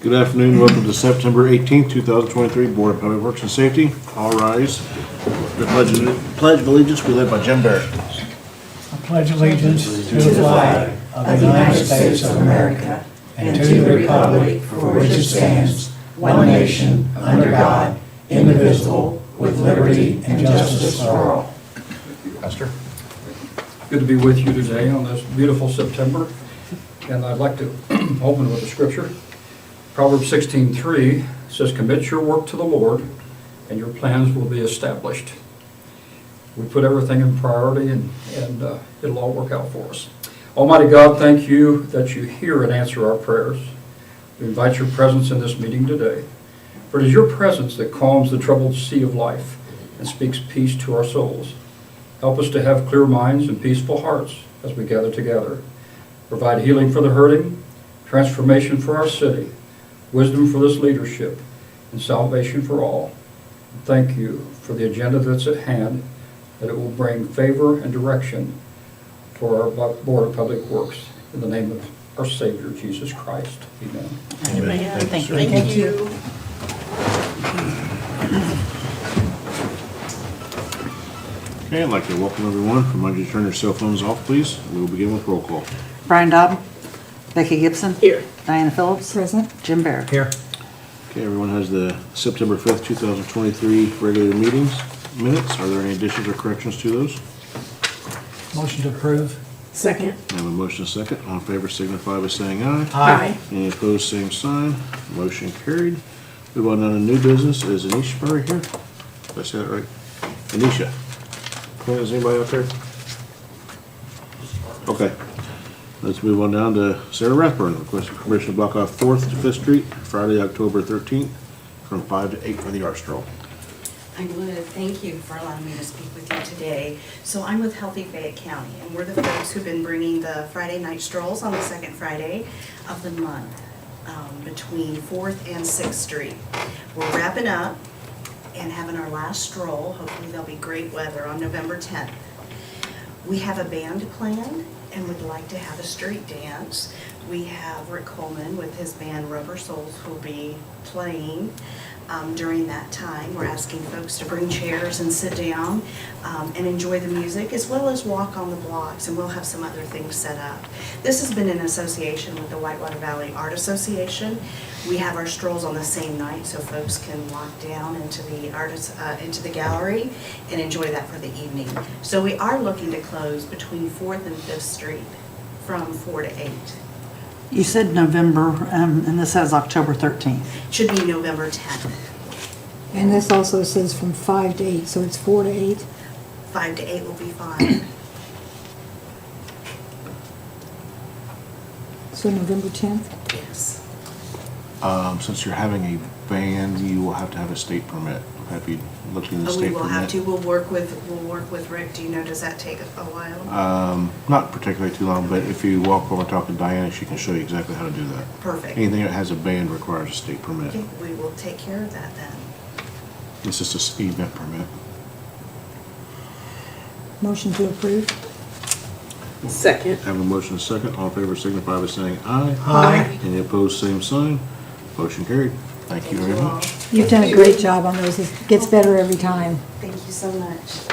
Good afternoon. Welcome to September 18th, 2023 Board of Public Works and Safety. All rise. The Pledge of Allegiance will be led by Jim Barrett. I pledge allegiance to the flag of the United States of America and to the republic for which it stands, one nation, under God, indivisible, with liberty and justice for all. Pastor. Good to be with you today on this beautiful September. And I'd like to open with a scripture. Proverbs 16:3 says, "Commit your work to the Lord, and your plans will be established." We put everything in priority, and it'll all work out for us. Almighty God, thank you that you hear and answer our prayers. We invite your presence in this meeting today. For it is your presence that calms the troubled sea of life and speaks peace to our souls. Help us to have clear minds and peaceful hearts as we gather together. Provide healing for the hurting, transformation for our city, wisdom for this leadership, and salvation for all. Thank you for the agenda that's at hand, that it will bring favor and direction for our Board of Public Works. In the name of our Savior, Jesus Christ. Amen. Amen. Thank you. Thank you. Okay, I'd like to welcome everyone. Remind you to turn your cell phones off, please. We will begin with roll call. Brian Dobb. Becky Gibson. Here. Diana Phillips. Present. Jim Barrett. Here. Okay, everyone has the September 5th, 2023 regular meetings minutes. Are there any additions or corrections to those? Motion to approve. Second. I have a motion and a second. All in favor signify by saying aye. Aye. Any opposed, same sign. Motion carried. Move on to new business. Is Anisha Murray here? Did I say that right? Anisha. Clint, is anybody out there? Okay. Let's move on down to Sarah Rathburn. Requesting permission to block off 4th to 5th Street, Friday, October 13th, from 5 to 8 for the Art Stroll. I would thank you for allowing me to speak with you today. So I'm with Healthy Fayette County, and we're the folks who've been bringing the Friday night strolls on the second Friday of the month between 4th and 6th Street. We're wrapping up and having our last stroll. Hopefully there'll be great weather on November 10th. We have a band planned and would like to have a street dance. We have Rick Coleman with his band Rubber Souls who'll be playing during that time. We're asking folks to bring chairs and sit down and enjoy the music as well as walk on the blocks, and we'll have some other things set up. This has been in association with the Whitewater Valley Art Association. We have our strolls on the same night so folks can walk down into the gallery and enjoy that for the evening. So we are looking to close between 4th and 5th Street from 4 to 8. You said November, and this says October 13th. Should be November 10th. And this also says from 5 to 8, so it's 4 to 8. 5 to 8 will be fine. So November 10th. Yes. Since you're having a band, you will have to have a state permit. Have you looked into the Oh, we state will permit? have to. We'll work with Rick. Do you know, does that take a while? Not particularly too long, but if you walk over and talk to Diana, she can show you exactly how to do that. Perfect. Anything that has a band requires a state permit. Okay, we will take care of that then. It's just a speed event permit. Motion to approve. Second. Have a motion and a second. All in favor signify by saying aye. Aye. Any opposed, same sign. Motion carried. Thank you very all. much. You've done a great job on those. It gets better every time. Thank you so much.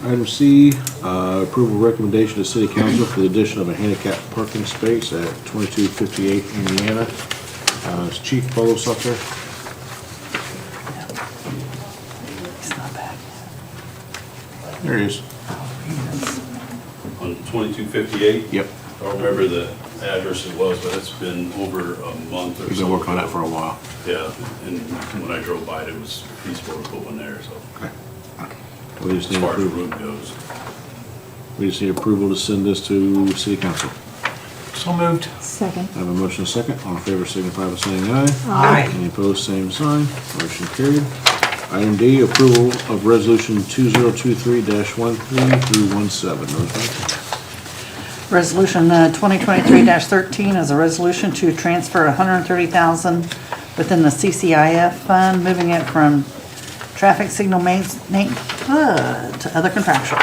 Item C, approval recommendation to City Council for the addition of a handicap parking space at 2258 Indiana. Is Chief Bolos up there? It's not bad. There he is. On 2258? Yep. I don't remember the address it was, but it's been over a month or so. We've been working on that for a while. Yeah, and when I drove by it was feasible to put one there, so, Okay. We just as need far as the approval. route goes. We just need approval to send this to City Council. So moved. Second. I have a motion and a second. All in favor signify by saying aye. Aye. Any opposed, same sign. Motion carried. Item D, approval of resolution 2023-13 through 17. Rosemary? Resolution 2023-13 is a resolution to transfer $130,000 within the CCIF fund, moving it from traffic signal maintenance to other contractual.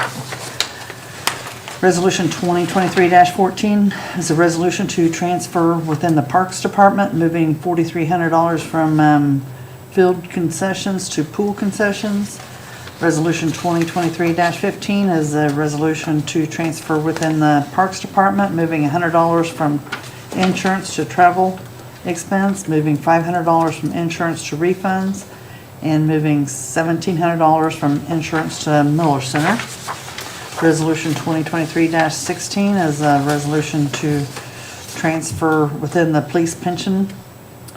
Resolution 2023-14 is a resolution to transfer within the Parks Department, moving $4,300 from field concessions to pool concessions. Resolution 2023-15 is a resolution to transfer within the Parks Department, moving $100 from insurance to travel expense, moving $500 from insurance to refunds, and moving $1,700 from insurance to Miller Center. Resolution 2023-16 is a resolution to transfer within the police pension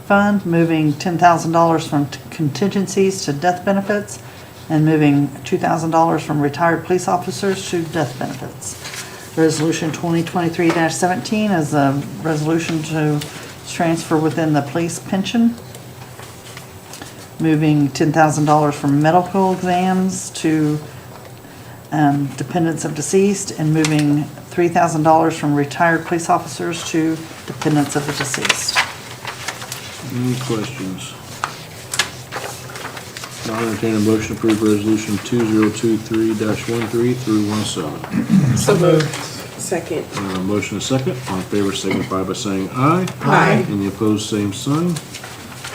fund, moving $10,000 from contingencies to death benefits, and moving $2,000 from retired police officers to death benefits. Resolution 2023-17 is a resolution to transfer within the police pension, moving $10,000 from medical exams to dependents of deceased, and moving $3,000 from retired police officers to dependents of the deceased. Any questions? I'll entertain a motion to approve resolution 2023-13 through 17. So moved. Second. Motion and second. All in favor signify by saying aye. Aye. Any opposed, same sign.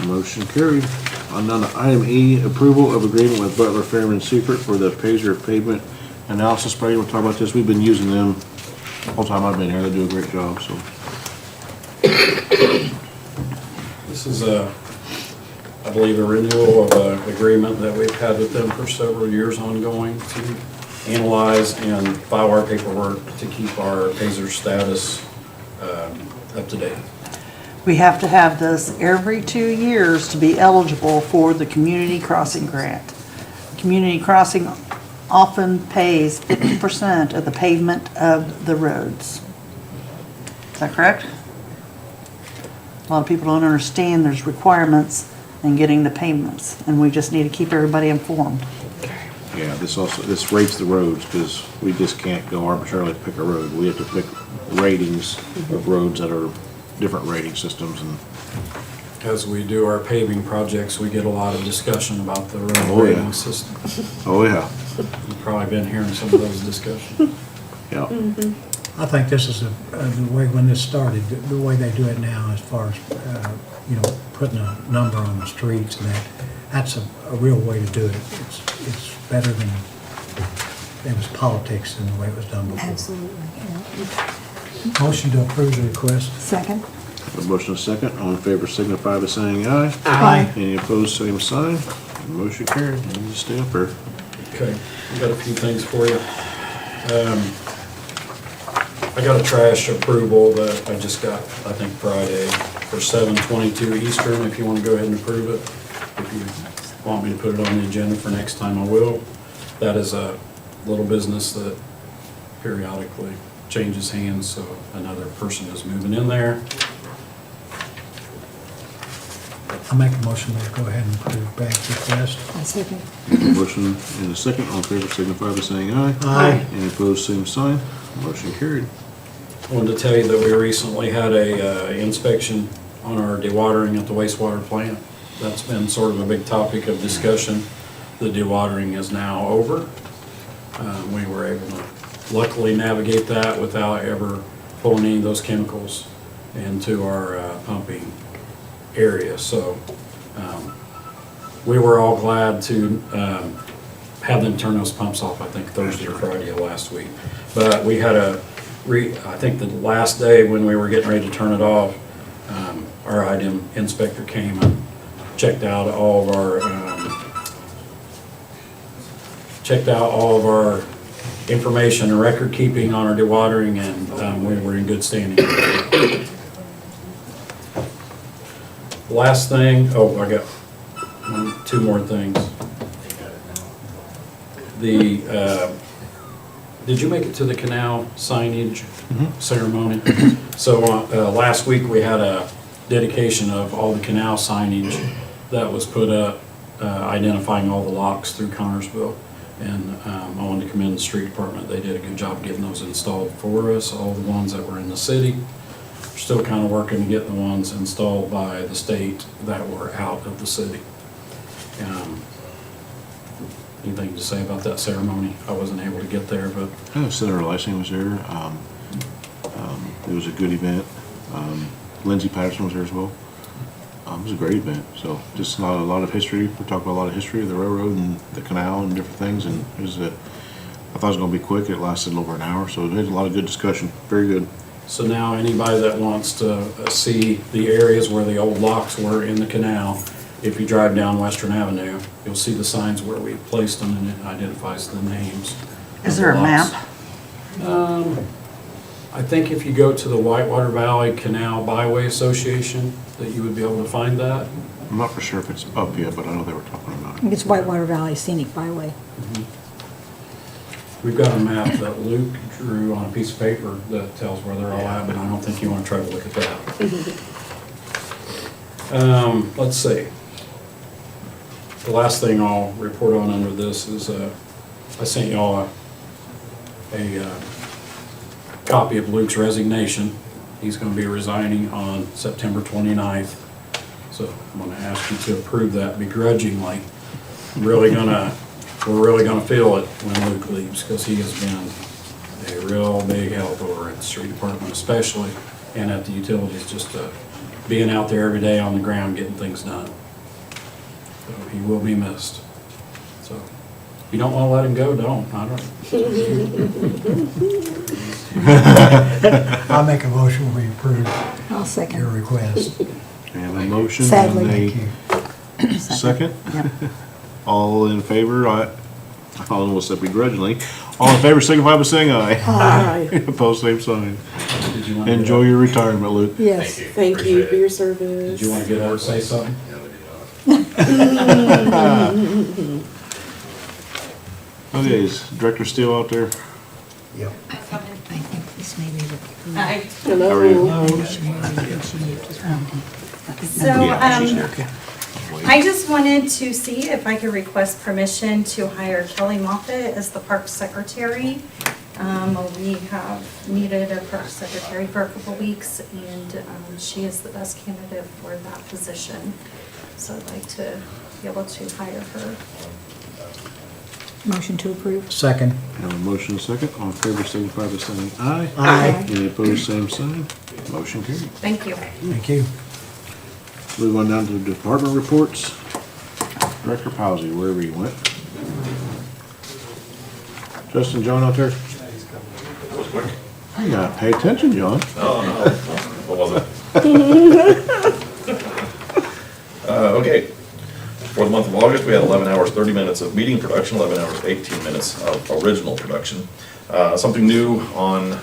Motion carried. On down to item E, approval of agreement with Butler, Fairman, and Seufert for the Pavement analysis program. We'll talk about this. We've been using them the whole time I've been here. They do a great job, so. This is I believe, a renewal of an agreement that we've had with them for several years ongoing to analyze and file our paperwork to keep our PASER status up to date. We have to have this every 2 years to be eligible for the community crossing grant. Community crossing often pays 50% of the pavement of the roads. Is that correct? A lot of people don't understand there's requirements in getting the payments, and we just need to keep everybody informed. Yeah, this rates the roads, because we just can't go arbitrarily pick a road. We have to pick ratings of roads that are different rating systems, and As we do our paving projects, we get a lot of discussion about the road Oh, yeah. rating system. oh yeah, You've probably been hearing some of those discussions. yeah. I think this is the way, when this started, the way they do it now, as far as, putting a number on the streets, and that's a real way to do it. It's better than, it was politics than the way it was done before. Absolutely. Yeah. Motion to approve the request. Second? A motion and a second. All in favor signify by saying aye. Aye. Any opposed, same sign. Motion carried. You need to stay up there. Okay, I got a few things for you. I got a trash approval that I just got, I think Friday, for 7/22 Eastern, if you want to go ahead and approve it. If you want me to put it on the agenda for next time, I will. That is a little business that periodically changes hands, so another person is moving in there. I'll make a motion to go ahead and approve Bag's request. I second. Motion and a second. All in favor signify by saying aye. Aye. Any opposed, same sign. Motion carried. I wanted to tell you that we recently had a inspection on our dewatering at the wastewater plant. That's been sort of a big topic of discussion. The dewatering is now over. We were able to luckily navigate that without ever pulling any of those chemicals into our pumping area. So we were all glad to have them turn those pumps off, I think Thursday or Friday of last week. But we had I think the last day when we were getting ready to turn it off, our item inspector came and checked out all of our information and record keeping on our dewatering, and we were in good standing. Last thing, I got two more things. Did you make it to the canal signage ceremony? So last week we had a dedication of all the canal signage that was put up, identifying all the locks through Connersville. And I wanted to commend the street department. They did a good job getting those installed for us, all the ones that were in the city. We're still kind of working to get the ones installed by the state that were out of the city. anything to say about that ceremony. I wasn't able to get there, but I know Senator Lysing was there. It was a good event. Lindsey Patterson was there as well. It was a great event. So just not a lot of history. We talked about a lot of history of the railroad and the canal and different things. And it was I thought it was going to be quick. It lasted over an hour. So it had a lot of good discussion. Very good. so now anybody that wants to see the areas where the old locks were in the canal, if you drive down Western Avenue, you'll see the signs where we placed them, and it identifies the names. Is of there the a locks. map? I think if you go to the Whitewater Valley Canal Byway Association, that you would be able to find that. I'm not for sure if it's up yet, but I know they were talking about I it. think it's Whitewater Valley Scenic Byway. We've got a map that Luke drew on a piece of paper that tells where they're all at, but I don't think you want to try to look at that. Let's see. The last thing I'll report on under this is I sent y'all a copy of Luke's resignation. He's going to be resigning on September 29th. So I'm going to ask you to approve that begrudgingly. We're really gonna feel it when Luke leaves, because he has been a real big help over at the street department especially, and at the utilities, just being out there every day on the ground getting things done. So he will be missed. So if you don't wanna let him go, don't. I don't. I'll make a motion, we approve I'll your second. request. We have a motion Sadly. and Thank you. a second. Yep. All in favor? I almost said begrudgingly. All in favor, signify by saying aye. Aye. Opposed, same sign. Did you wanna get Enjoy up- your retirement, Luke. Yes. Thank you for your service. Did you wanna get up and say something? Okay, is Director Steele out there? Yep. I think this may be the. Hi. How are you? So, Yeah, she's here. I just wanted to see if I could request permission to hire Kelly Moffett as the Parks Secretary. We have needed a Parks Secretary for a couple weeks, and she is the best candidate for that position. So I'd like to be able to hire her. Motion to approve. Second. Have a motion and a second. All in favor, signify by saying aye. Aye. Any opposed, same sign. Motion carried. Thank you. Thank you. Move on down to the department reports. Director Powsey, wherever you went. Justin, John out there? You gotta pay attention, John. What was it? Okay. For the month of August, we had 11 hours, 30 minutes of meeting production, 11 hours, 18 minutes of original production. Something new on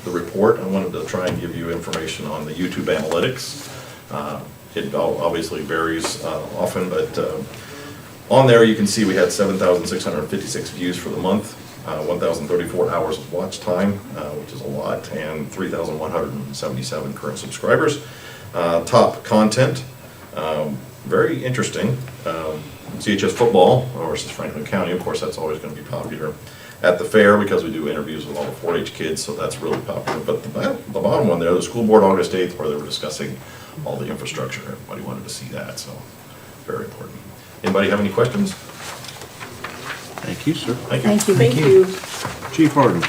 the report, I wanted to try and give you information on the YouTube analytics. It obviously varies often, but on there you can see we had 7,656 views for the month, 1,034 hours of watch time, which is a lot, and 3,177 current subscribers. Top content, very interesting. CHS football versus Franklin County, of course, that's always going to be popular at the fair because we do interviews with all the 4-H kids, so that's really popular. But the bottom one there, the school board August 8th, where they were discussing all the infrastructure, everybody wanted to see that, so very important. Anybody have any questions? Thank you, sir. Thank you. Thank you. Thank you. Chief Harden.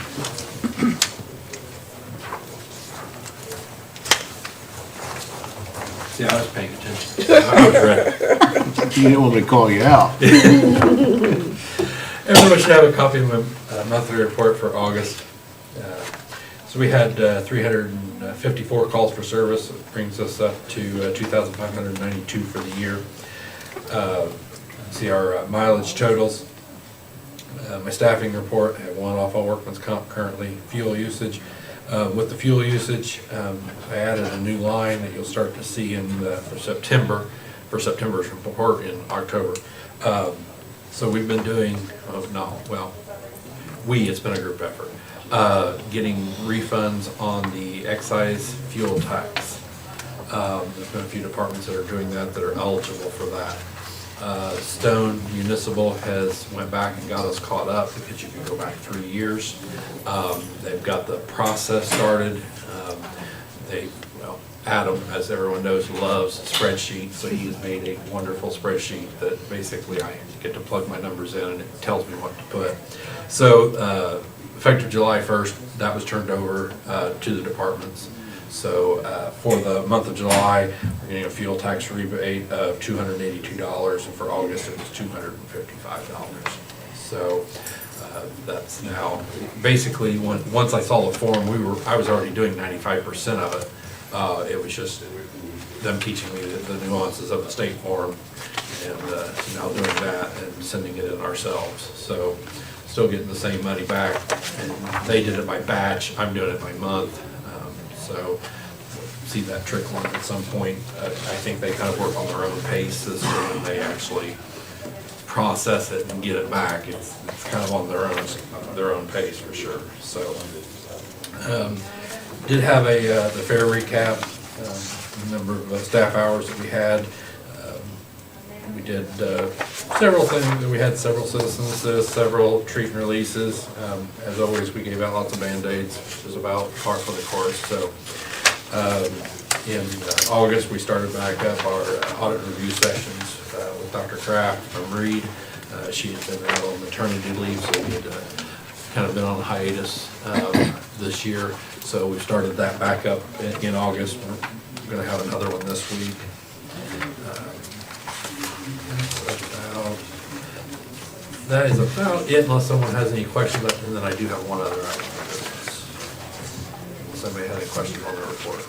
See, I was paying attention. I was ready. You didn't want me to call you out. Everyone should have a copy of my monthly report for August. So we had 354 calls for service. It brings us up to 2,592 for the year. See our mileage totals. My staffing report, I have one off on workman's comp currently. Fuel usage. With the fuel usage, I added a new line that you'll start to see in for September's report in October. So we've been doing, it's been a group effort, getting refunds on the excise fuel tax. There's been a few departments that are doing that are eligible for that. Stone Municipal has went back and got us caught up because you can go back 3 years. They've got the process started. Adam, as everyone knows, loves spreadsheets, so he has made a wonderful spreadsheet that basically I get to plug my numbers in and it tells me what to put. So effective July 1st, that was turned over to the departments. So for the month of July, we're getting a fuel tax rebate of $282, and for August it was $255. So that's now, basically, once I saw the form, I was already doing 95% of it. It was just them teaching me the nuances of the state form, and now doing that and sending it in ourselves. So still getting the same money back, and they did it by batch, I'm doing it by month. So see that trickle in at some point. I think they kind of work on their own pace as to when they actually process it and get it back. It's kind of on their own pace for sure. So did have the fair recap, number of staff hours that we had. We did several things. We had several citizens, several treat and releases. As always, we gave out lots of Band-Aids, which is about par for the course. So in August, we started back up our audit review sessions with Dr. Kraft from Reed. She had been out on maternity leave, so we had kind of been on hiatus this year. So we started that back up in August. We're going to have another one this week. That is about it, unless someone has any questions, and then I do have one other item of business. Somebody had any questions on the report.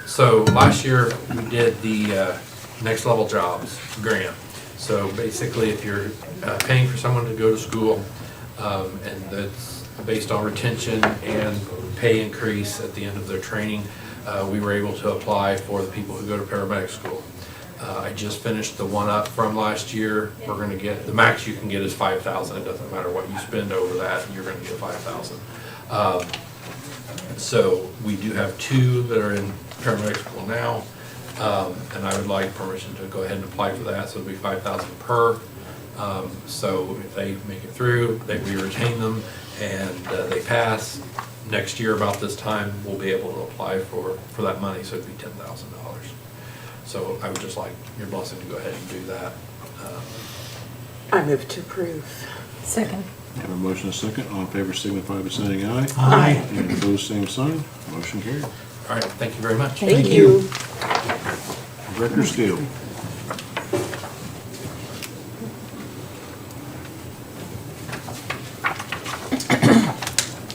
So last year, we did the Next Level Jobs grant. So basically, if you're paying for someone to go to school, and that's based on retention and pay increase at the end of their training, we were able to apply for the people who go to paramedic school. I just finished the one up from last year. We're going to get, the max you can get is $5,000. It doesn't matter what you spend over that, you're going to get $5,000. So we do have 2 that are in paramedic school now, and I would like permission to go ahead and apply for that. So it'll be $5,000 per. So if they make it through, we retain them, and they pass. Next year about this time, we'll be able to apply for that money. So it'd be $10,000. So I would just like your blessing to go ahead and do that. I move to approve. Second. Have a motion and a second. All in favor signify by saying aye. Aye. And opposed, same sign. Motion carried. All right, thank you very much. Thank you. Director Steele.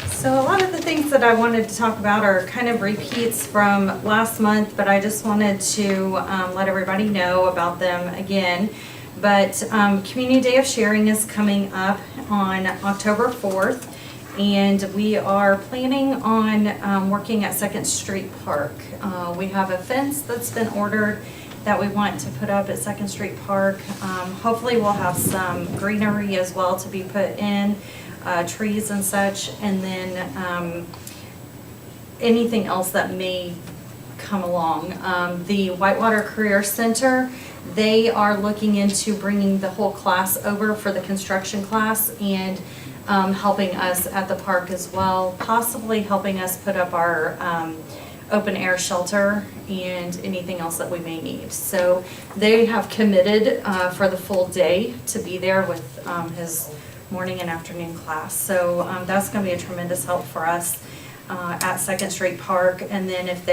So a lot of the things that I wanted to talk about are kind of repeats from last month, but I just wanted to let everybody know about them again. But Community Day of Sharing is coming up on October 4th, and we are planning on working at 2nd Street Park. We have a fence that's been ordered that we want to put up at 2nd Street Park. Hopefully we'll have some greenery as well to be put in. Trees and such, and then anything else that may come along. The Whitewater Career Center, they are looking into bringing the whole class over for the construction class and helping us at the park as well, possibly helping us put up our open air shelter and anything else that we may need. So they have committed for the full day to be there with his morning and afternoon class. So that's going to be a tremendous help for us at 2nd Street Park. And then if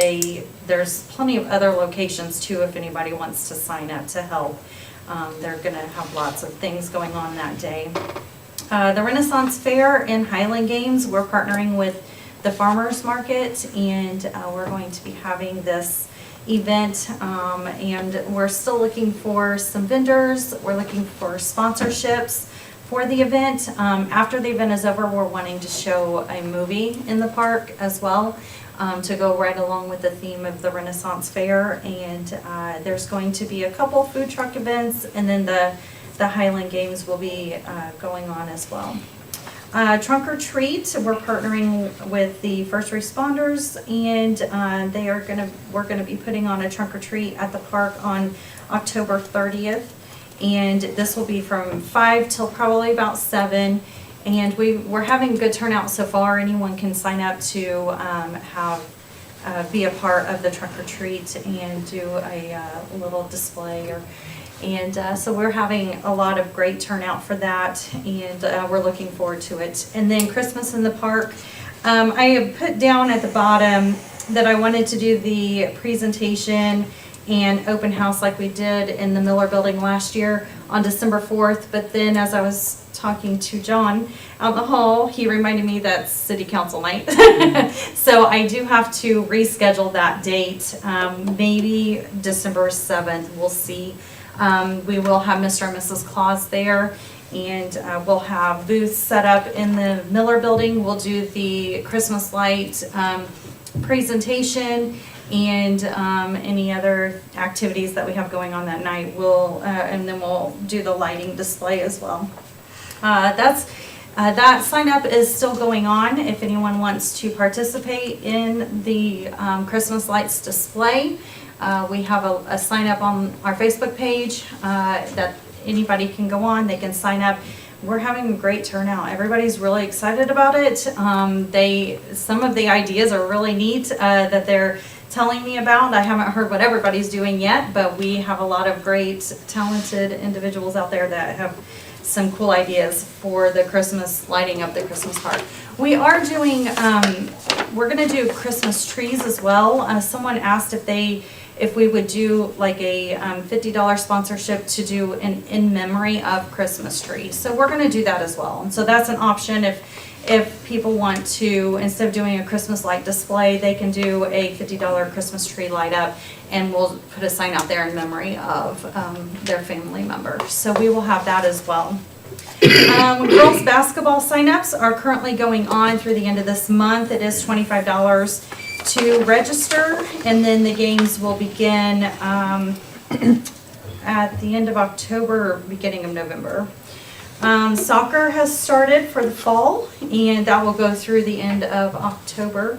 there's plenty of other locations too, if anybody wants to sign up to help. They're going to have lots of things going on that day. The Renaissance Fair and Highland Games, we're partnering with the Farmers Market, and we're going to be having this event, and we're still looking for some vendors. We're looking for sponsorships for the event. After the event is over, we're wanting to show a movie in the park as well, to go right along with the theme of the Renaissance Fair. And there's going to be a couple food truck events, and then the Highland Games will be going on as well. Trunk or Treat, we're partnering with the first responders, and we're gonna be putting on a trunk or treat at the park on October 30th. And this will be from 5 till probably about 7. And we're having good turnout so far. Anyone can sign up to have be a part of the trunk or treat and do a little display and so we're having a lot of great turnout for that, and we're looking forward to it. And then Christmas in the Park, I have put down at the bottom that I wanted to do the presentation and open house like we did in the Miller Building last year on December 4th, but then as I was talking to John out in the hall, he reminded me that's city council night. So I do have to reschedule that date, maybe December 7th, we'll see. We will have Mr. and Mrs. Claus there, and we'll have booths set up in the Miller Building. We'll do the Christmas light presentation and any other activities that we have going on that night. And then we'll do the lighting display as well. That sign up is still going on if anyone wants to participate in the Christmas lights display. We have a sign up on our Facebook page that anybody can go on, they can sign up. We're having a great turnout. Everybody's really excited about it. Some of the ideas are really neat that they're telling me about. I haven't heard what everybody's doing yet, but we have a lot of great, talented individuals out there that have some cool ideas for the Christmas, lighting up the Christmas park. We are doing, we're gonna do Christmas trees as well. Someone asked if we would do like a $50 sponsorship to do an in memory of Christmas tree. So we're gonna do that as well. And so that's an option if people want to, instead of doing a Christmas light display, they can do a $50 Christmas tree light up, and we'll put a sign out there in memory of their family member. So we will have that as well. Girls basketball signups are currently going on through the end of this month. It is $25 to register, and then the games will begin at the end of October or beginning of November. Soccer has started for the fall, and that will go through the end of October.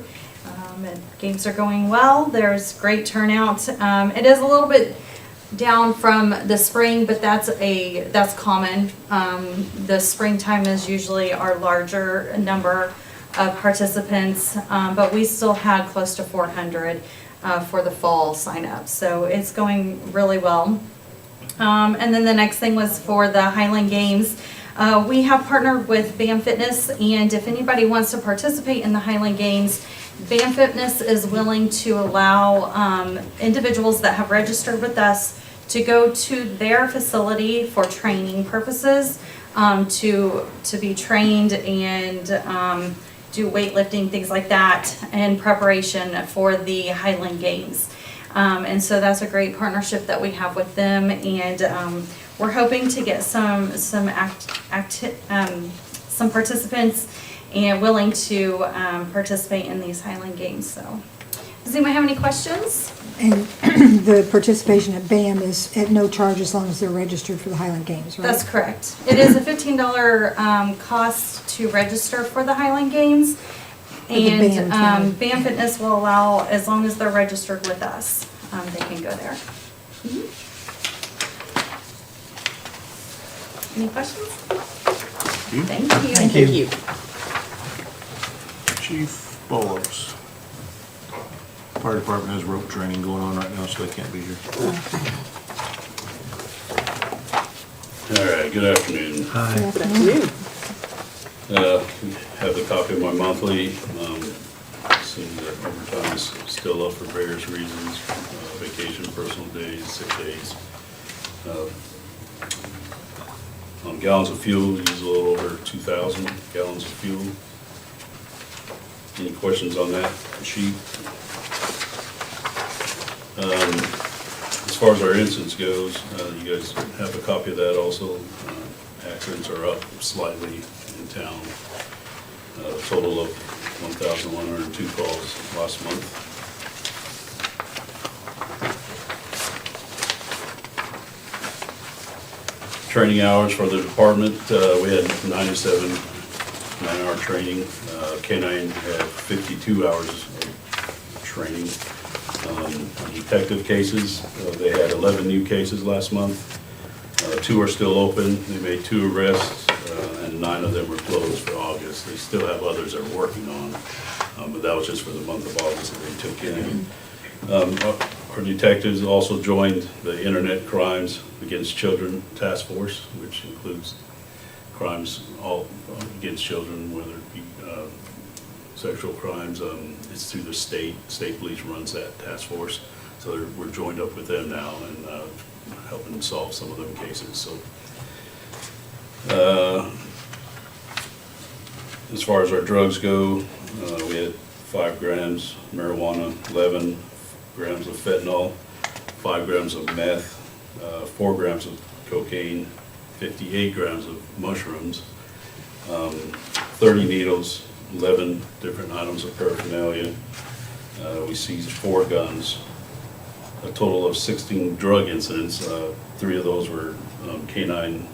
And games are going well. There's great turnout. It is a little bit down from the spring, but that's common. The springtime is usually our larger number of participants, but we still had close to 400 for the fall sign up. So it's going really well. And then the next thing was for the Highland Games. We have partnered with BAM Fitness, and if anybody wants to participate in the Highland Games, BAM Fitness is willing to allow individuals that have registered with us to go to their facility for training purposes, to be trained and do weightlifting, things like that, in preparation for the Highland Games. And so that's a great partnership that we have with them, and we're hoping to get some participants and willing to participate in these Highland Games. So, does anyone have any questions? And the participation at BAM is at no charge as long as they're registered for the Highland Games, right? That's correct. It is a $15 cost to register for the Highland Games. And BAM Fitness will allow, as long as they're registered with us, they can go there. Any questions? Thank you. Thank you. Chief Bolos. Fire department has rope training going on right now, so they can't be here. All right, good afternoon. Hi. Good afternoon. Have the copy of my monthly. Seeing that overtime is still up for various reasons, vacation, personal days, sick days. On gallons of fuel, we use a little over 2,000 gallons of fuel. Any questions on that sheet? As far as our incidents goes, you guys have a copy of that also. Accidents are up slightly in town. A total of 1,102 calls last month. Training hours for the department, we had 97 9-hour training. K-9 had 52 hours of training. Detective cases, they had 11 new cases last month. 2 are still open. They made 2 arrests, and 9 of them were closed for August. They still have others they're working on. But that was just for the month of August that they took in. Our detectives also joined the Internet Crimes Against Children Task Force, which includes crimes all against children, whether it be sexual crimes. It's through the state police runs that task force. So we're joined up with them now and helping them solve some of them cases. So as far as our drugs go, we had 5 grams marijuana, 11 grams of fentanyl, 5 grams of meth, 4 grams of cocaine, 58 grams of mushrooms, 30 needles, 11 different items of paraphernalia. We seized 4 guns, a total of 16 drug incidents. 3 of those were canine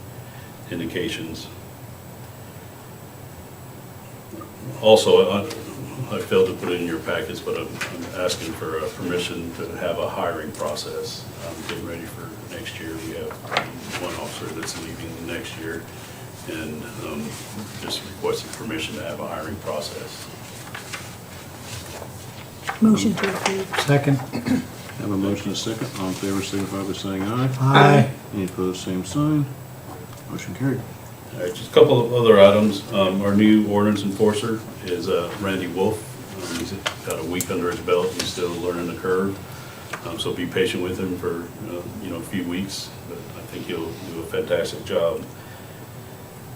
indications. Also, I failed to put it in your packets, but I'm asking for permission to have a hiring process. I'm getting ready for next year. We have 1 officer that's leaving next year, and just requesting permission to have a hiring process. Motion to approve. Second. Have a motion and a second. All in favor, signify by saying aye. Aye. Any opposed, same sign. Motion carried. All right, just a couple of other items. Our new ordinance enforcer is Randy Wolf. He's got a week under his belt. He's still learning the curve. So be patient with him for a few weeks, but I think he'll do a fantastic job.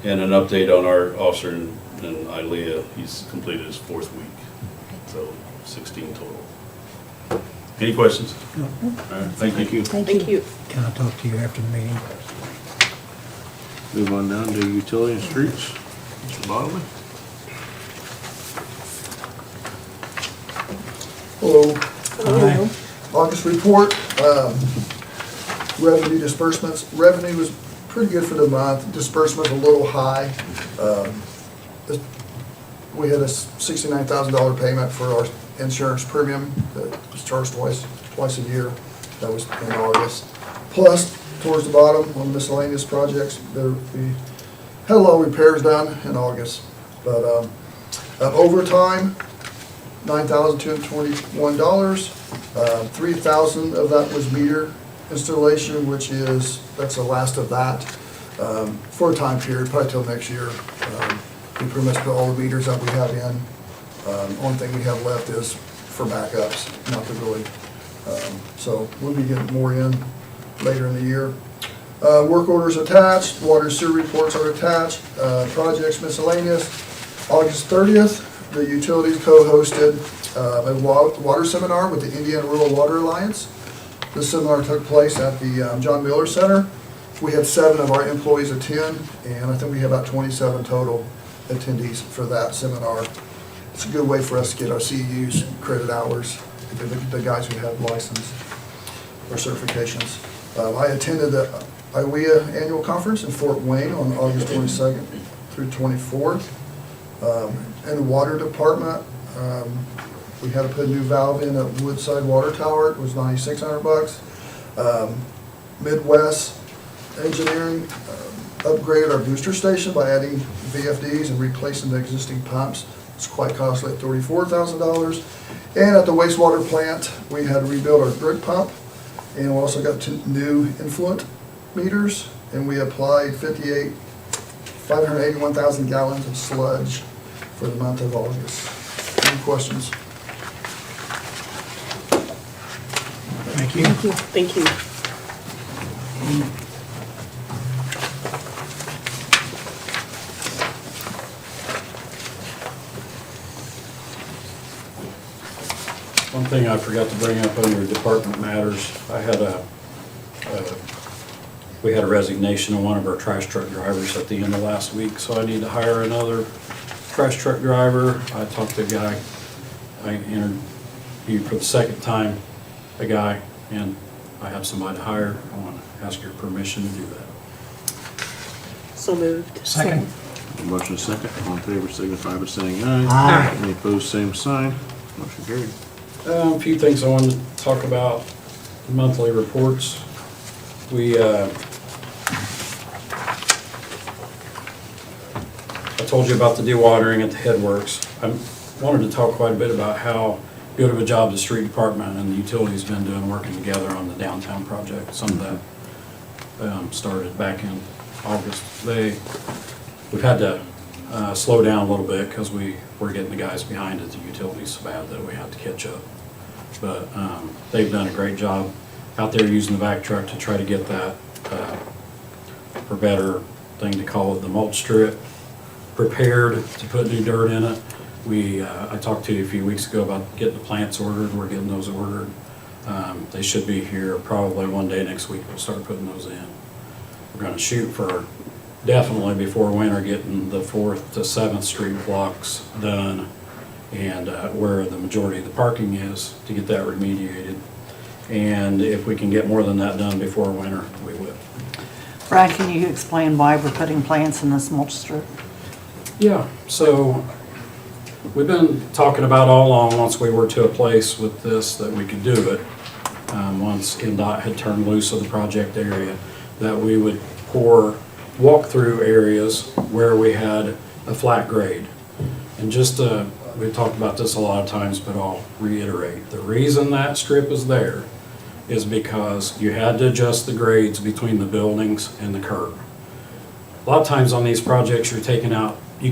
And an update on our officer in ILEA. He's completed his 4th week, so 16 total. Any questions? No. All right, thank you. Thank you. Can I talk to you after the meeting? Move on down to utility and streets. Mr. Bodley. Hello. Aye. August report, revenue disbursements. Revenue was pretty good for the month. Disbursement a little high. We had a $69,000 payment for our insurance premium that was charged twice a year. That was in August. Plus, towards the bottom on miscellaneous projects, we had a lot of repairs done in August. But overtime, $9,221. $3,000 of that was meter installation, that's the last of that for a time period, probably till next year. We pretty much put all the meters that we have in. Only thing we have left is for backups, not to really. So we'll be getting more in later in the year. Work orders attached, water sewer reports are attached, projects miscellaneous. August 30th, the Utilities co-hosted a water seminar with the Indiana Rural Water Alliance. This seminar took place at the John Miller Center. We had 7 of our employees attend, and I think we have about 27 total attendees for that seminar. It's a good way for us to get our CEUs credit hours, the guys who have license or certifications. I attended the IWEA annual conference in Fort Wayne on August 22nd through 24th. In the water department, we had to put a new valve in at Woodside Water Tower. It was $9,600. Midwest Engineering upgraded our booster station by adding VFDs and replacing the existing pumps. It's quite costly at $34,000. And at the wastewater plant, we had to rebuild our drip pump, and we also got 2 new influent meters, and we applied 581,000 gallons of sludge for the month of August. Any questions? Thank you. Thank you. One thing I forgot to bring up under department matters, we had a resignation of one of our trash truck drivers at the end of last week, so I need to hire another trash truck driver. I talked to a guy, I interviewed for the 2nd time, a guy, and I have somebody to hire. I want to ask your permission to do that. So moved. Second. Motion is second. All in favor, signify by saying aye. Aye. Any opposed, same sign. Motion carried. A few things I wanted to talk about, the monthly reports. I told you about the dewatering at the headworks. wanted to talk quite a bit about how good of a job the street department and the utilities been doing working together on the downtown project. Some of that started back in August. We've had to slow down a little bit because we were getting the guys behind at the utilities so bad that we had to catch up. But they've done a great job out there using the vac truck to try to get that, for better thing to call it, the mulch strip prepared to put new dirt in it. I talked to you a few weeks ago about getting the plants ordered. We're getting those ordered. They should be here probably one day next week. We'll start putting those in. We're going to shoot for definitely before winter getting the 4th to 7th Street blocks done and where the majority of the parking is to get that remediated. And if we can get more than that done before winter, we will. Brad, can you explain why we're putting plants in this mulch strip? Yeah, so we've been talking about all along, once we were to a place with this that we could do it, once NDOT had turned loose of the project area, that we would pour walk-through areas where we had a flat grade. And just, we've talked about this a lot of times, but I'll reiterate. The reason that strip is there is because you had to adjust the grades between the buildings and the curb. A lot of times on these projects, you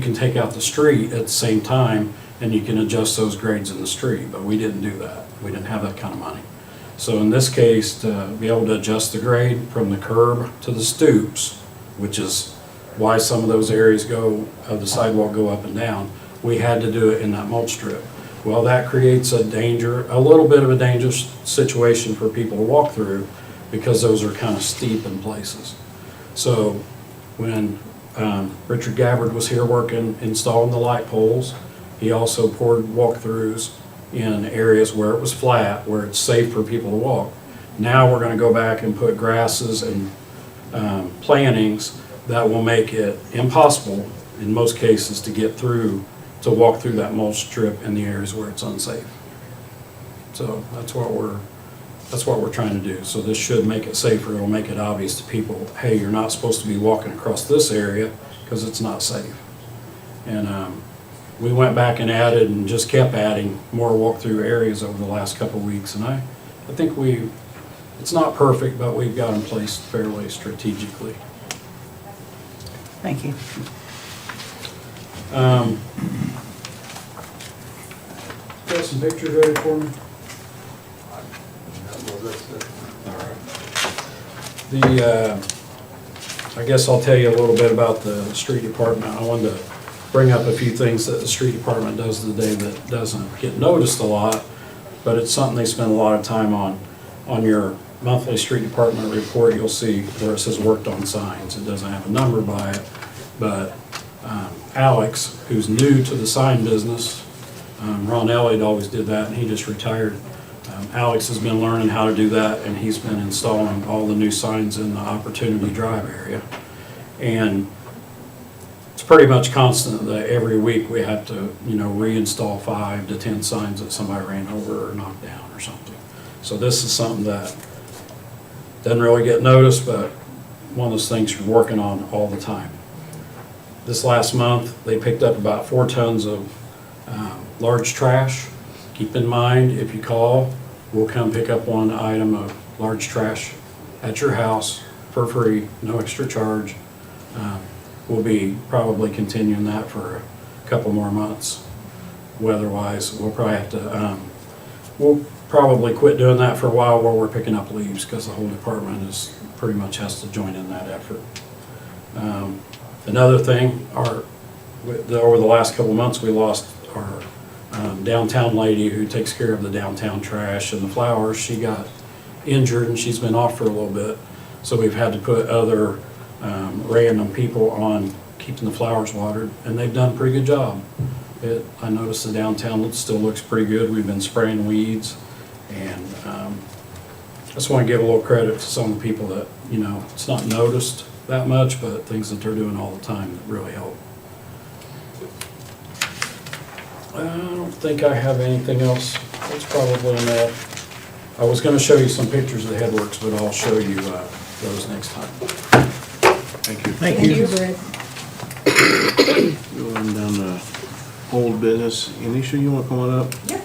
can take out the street at the same time and you can adjust those grades in the street, but we didn't do that. We didn't have that kind of money. So in this case, to be able to adjust the grade from the curb to the stoops, which is why some of those areas of the sidewalk go up and down, we had to do it in that mulch strip. Well, that creates a little bit of a dangerous situation for people to walk through because those are kind of steep in places. So when Richard Gabbard was here installing the light poles, he also poured walkthroughs in areas where it was flat, where it's safe for people to walk. Now we're going to go back and put grasses and plantings that will make it impossible in most cases to walk through that mulch strip in the areas where it's unsafe. So that's what we're trying to do. So this should make it safer. It'll make it obvious to people, hey, you're not supposed to be walking across this area because it's not safe. And we went back and added and just kept adding more walkthrough areas over the last couple of weeks. And I think it's not perfect, but we've got them placed fairly strategically. Thank you. Got some pictures ready for me? I guess I'll tell you a little bit about the street department. I wanted to bring up a few things that the street department does today that doesn't get noticed a lot, but it's something they spend a lot of time on. On your monthly street department report, you'll see where it says worked on signs. It doesn't have a number by it, but Alex, who's new to the sign business, Ron Elliott always did that, and he just retired. Alex has been learning how to do that, and he's been installing all the new signs in the Opportunity Drive area. And it's pretty much constant that every week we have to, reinstall 5 to 10 signs that somebody ran over or knocked down or something. So this is something that doesn't really get noticed, but one of those things you're working on all the time. This last month, they picked up about 4 tons of large trash. Keep in mind, if you call, we'll come pick up 1 item of large trash at your house for free, no extra charge. We'll be probably continuing that for a couple more months. Weather-wise, we'll probably have to, we'll probably quit doing that for a while while we're picking up leaves because the whole department pretty much has to join in that effort. Another thing, over the last couple months, we lost our downtown lady who takes care of the downtown trash and the flowers. She got injured and she's been off for a little bit. So we've had to put other random people on keeping the flowers watered, and they've done a pretty good job. I noticed the downtown still looks pretty good. We've been spraying weeds, and I just want to give a little credit to some of the people that, it's not noticed that much, but things that they're doing all the time that really help. I don't think I have anything else. That's probably enough. I was going to show you some pictures of the headworks, but I'll show you those next time. Thank you. Thank you, Brad. Going down to old business. Anisha, you wanna come on up? Yeah.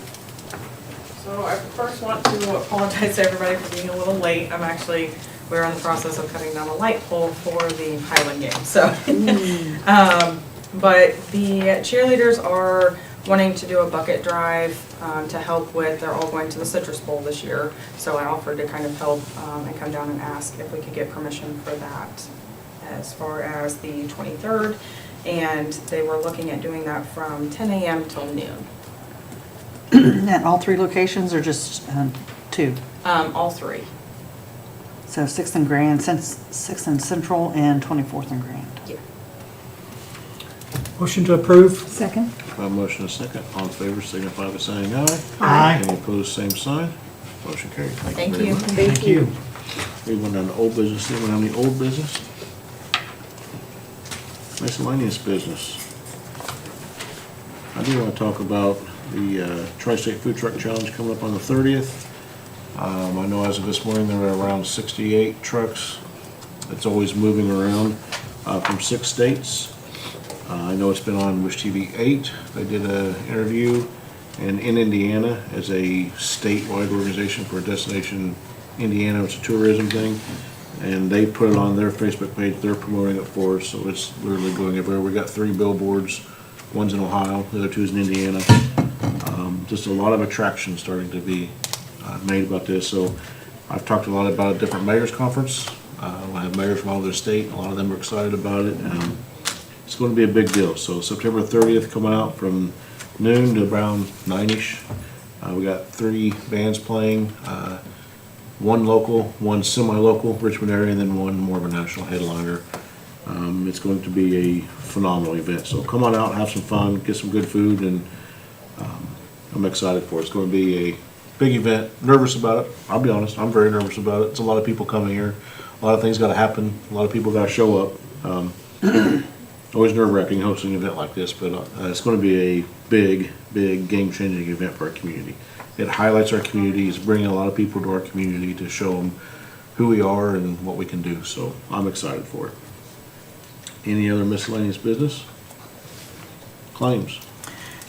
So I first want to apologize to everybody for being a little late. We're in the process of cutting down a light pole for the Highland game, so. But the cheerleaders are wanting to do a bucket drive to help with, they're all going to the Citrus Bowl this year. So I offered to kind of help and come down and ask if we could get permission for that as far as the 23rd. And they were looking at doing that from 10 a.m. till noon. At all three locations or just two? All three. So 6th and Grand, 6th and Central, and 24th and Grand. Yeah. Motion to approve. Second. A motion and a second. All in favor, signify by saying aye. Aye. Any opposed, same sign. Motion carried. Thank very you. much. Thank you. We went on to old business. Anyone have any old business? Miscellaneous business. I do want to talk about the Tri-State Food Truck Challenge coming up on the 30th. I know as of this morning, there are around 68 trucks. It's always moving around from 6 states. I know it's been on Wish TV 8. They did an interview, and in Indiana, as a statewide organization for Destination Indiana, it's a tourism thing, and they put it on their Facebook page. They're promoting it for us, so it's literally going everywhere. We got 3 billboards. One's in Ohio, the other 2's in Indiana. Just a lot of attraction starting to be made about this. So I've talked a lot about a different mayors conference. I have mayors from all over the state. A lot of them are excited about it. It's going to be a big deal. So September 30th, coming out from noon to around 9ish. We got 3 bands playing. 1 local, 1 semi-local, Richmond area, and then 1 more of a national headliner. It's going to be a phenomenal event. So come on out, have some fun, get some good food, and I'm excited for it. It's going to be a big event. Nervous about it. I'll be honest. I'm very nervous about it. It's a lot of people coming here. A lot of things got to happen. A lot of people got to show up. Always nerve-wracking hosting an event like this, but it's going to be a big, big game-changing event for our community. It highlights our community. It's bringing a lot of people to our community to show them who we are and what we can do. So I'm excited for it. Any other miscellaneous business? Claims.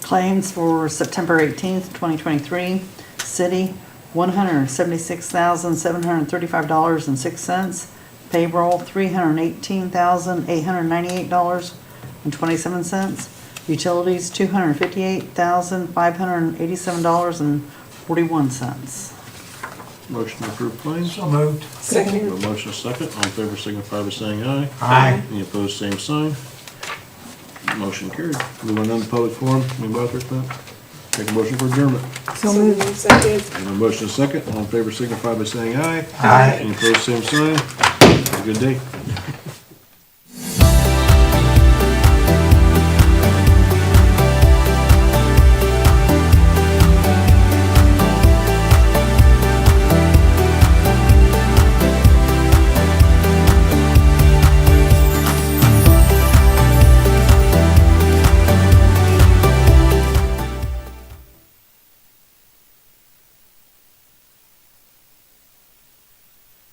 Claims for September 18th, 2023. City, $176,735.06. Payroll, $318,898.27. Utilities, $258,587.41. Motion to approve claims. So moved. Second. A motion second. All in favor signify by saying aye. Aye. Any opposed, same sign. Motion carried. Moving on to public forum. Anybody out there, Clint? Take a motion for adjournment. So moved. Second. And a motion second. All in favor signify by saying aye. Aye. Any opposed, same sign. Have a good day.